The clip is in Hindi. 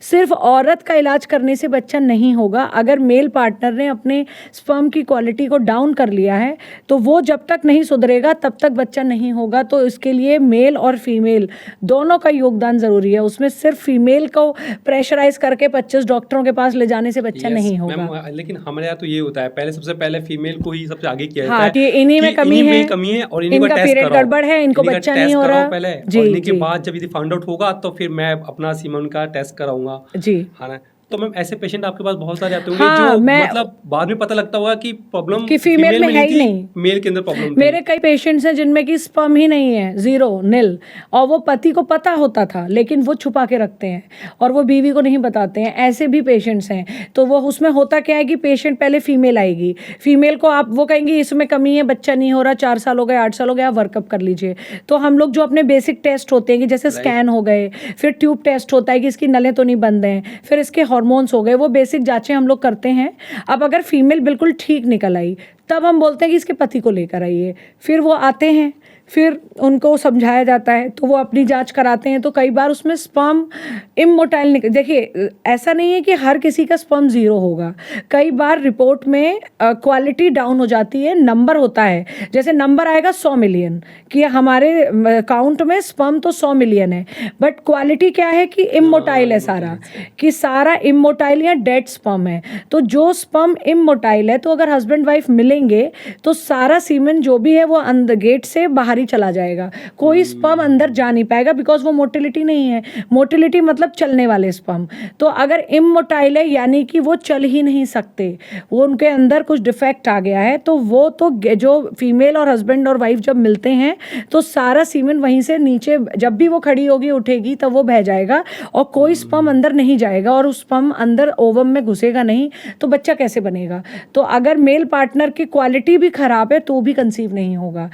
सिर्फ औरत का इलाज करने से बच्चा नहीं होगा। अगर मेल पार्टनर ने अपने स्पर्म की क्वालिटी को डाउन कर लिया है तो वो जब तक नहीं सुधरेगा तब तक बच्चा नहीं होगा। तो इसके लिए मेल और फीमेल दोनों का योगदान ज़रूरी है। उसमें सिर्फ फीमेल को प्रेशराइज करके 25 डॉक्टरों के पास ले जाने से बच्चा नहीं होगा। मैम, लेकिन हमारे यहाँ तो ये होता है, सबसे पहले फीमेल को ही सबसे आगे किया जाता हाँ, है कि इन्हीं में कमी है, और इन्हीं इनका का टेस्ट पीरियड कराओ, गड़बड़ है, इनको इन्हीं का बच्चा टेस्ट नहीं हो कराओ रहा। पहले, जी, और इन्हीं के जी, बाद जब यदि फाउंड आउट होगा तो फिर मैं अपना सीमन का टेस्ट कराऊंगा। जी। है ना। तो मैम ऐसे पेशेंट आपके पास बहुत सारे आते होंगे हाँ, जो मैं मतलब बाद में पता लगता होगा कि प्रॉब्लम कि फीमेल में है ही नहीं, मेल के अंदर प्रॉब्लम थी। मेरे कई पेशेंट्स हैं जिनमें कि स्पर्म ही नहीं है, जीरो, नील, और वो पति को पता होता था लेकिन वो छुपा के रखते हैं और वो बीवी को नहीं बताते हैं। ऐसे भी पेशेंट्स हैं। तो वो उसमें होता क्या है कि पेशेंट पहले फीमेल आएगी, फीमेल को आप वो कहेंगे इसमें कमी है, बच्चा नहीं हो रहा, 4 साल हो गए, 8 साल हो गए, आप वर्कअप कर लीजिए। तो हम लोग जो अपने बेसिक टेस्ट होते हैं कि जैसे स्कैन हो गए, फिर ट्यूब टेस्ट होता है कि इसकी नलें तो नहीं बंद हैं, फिर इसके हार्मोन्स हो गए, वो बेसिक जांचें हम लोग करते हैं। अब अगर फीमेल बिल्कुल ठीक निकल आई तब हम बोलते हैं कि इसके पति को लेकर आइए। फिर वो आते हैं, फिर उनको समझाया जाता है तो वो अपनी जांच कराते हैं। तो कई बार उसमें स्पर्म इमोटाइल निकल, देखिए ऐसा नहीं है कि हर किसी का स्पर्म जीरो होगा। कई बार रिपोर्ट में क्वालिटी डाउन हो जाती है, नंबर होता है, जैसे नंबर आएगा 100 मिलियन कि हमारे काउंट में स्पर्म तो 100 मिलियन है, बट क्वालिटी क्या है कि इमोटाइल है सारा, कि सारा इमोटाइल या डेड स्पर्म है। तो जो स्पर्म इमोटाइल है तो अगर हस्बैंड वाइफ मिलेंगे तो सारा सीमेन जो भी है वो अंदर गेट से बाहर ही चला जाएगा, कोई स्पर्म अंदर जा नहीं पाएगा, बिकॉज वो मोटिलिटी नहीं है। मोटिलिटी मतलब चलने वाले स्पर्म। तो अगर इमोटाइल है यानी कि वो चल ही नहीं सकते, वो उनके अंदर कुछ डिफेक्ट आ गया है, तो वो तो जो फीमेल और हस्बैंड और वाइफ जब मिलते हैं तो सारा सीमेन वहीं से नीचे, जब भी वो खड़ी होगी उठेगी तब वो बह जाएगा और कोई स्पर्म अंदर नहीं जाएगा और उस स्पर्म अंदर ओवम में घुसेगा नहीं, तो बच्चा कैसे बनेगा। तो अगर मेल पार्टनर की क्वालिटी भी खराब है तो भी कंसीव नहीं होगा।